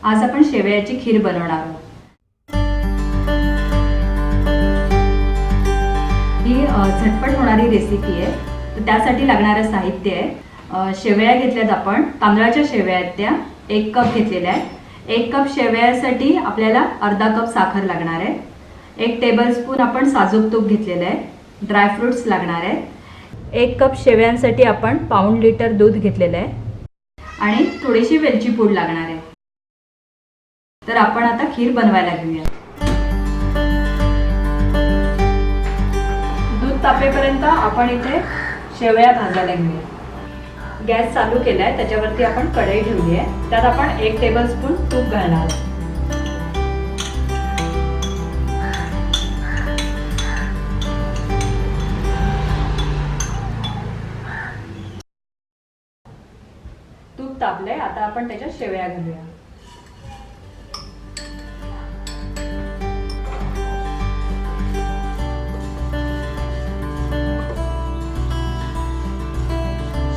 आज आपण शेवयाची खीर बनवणार आहोत। ही झटपट होणारी रेसिपी आहे। तर त्यासाठी लागणारं साहित्य आहे, शेवया घेतल्यात आपण, तांदळाच्या शेवया आहेत त्या 1 कप घेतलेल्या आहेत। 1 कप शेवयासाठी आपल्याला अर्धा कप साखर लागणार आहे। 1 टेबलस्पून आपण साजूक तूप घेतलेलं आहे। ड्रायफ्रुट्स लागणार आहेत। 1 कप शेवयांसाठी आपण पाऊण लिटर दूध घेतलेलं आहे आणि थोडीशी वेलची पूड लागणार आहे। तर आपण आता खीर बनवायला घेऊया। दूध तापेपर्यंत आपण इथे शेवया भाजायला घेऊया। गॅस चालू केलाय, त्याच्यावरती आपण कढई ठेवली आहे। त्यात आपण 1 टेबलस्पून तूप घालणार आहोत। तूप तापले, आता आपण त्याच्यात शेवया घालूया।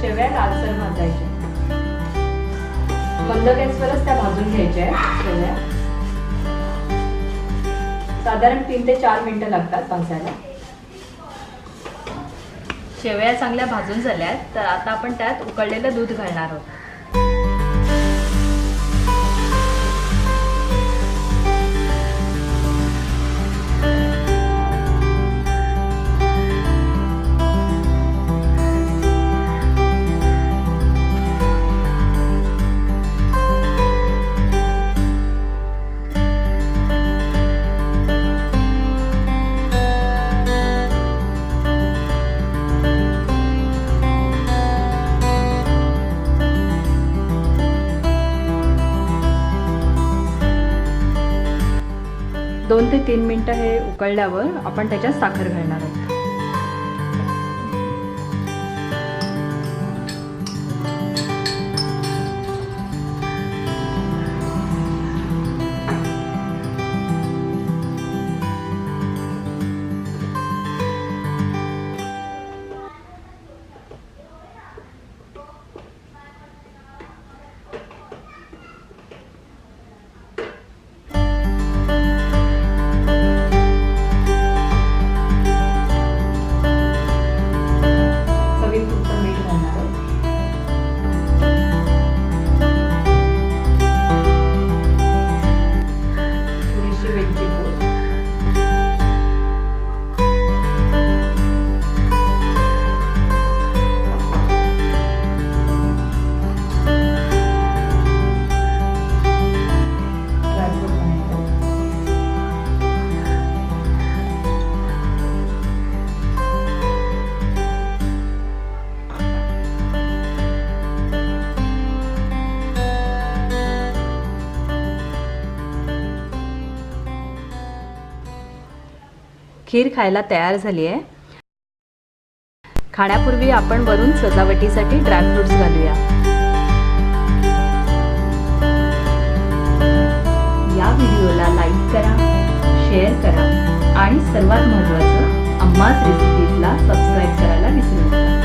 शेवया लालसर भाजायच्या, मंद गॅसवरच त्या भाजून घ्यायच्या आहेत। शेवया साधारण 3 ते 4 मिनिटं लागतात भाजायला। शेवया चांगल्या भाजून झाल्यात, तर आता आपण त्यात उकळलेलं दूध घालणार आहोत। दोन ते 3 मिनिटं हे उकळल्यावर आपण त्याच्यात साखर घालणार आहोत। खीर खायला तयार झाली आहे। खाण्यापूर्वी आपण वरून सजावटीसाठी ड्रायफ्रुट्स घालूया। या व्हिडिओला लाईक करा, शेअर करा आणि सर्वात महत्त्वाचं, अम्माज रेसिपीजला सबस्क्राईब करायला विसरू नका।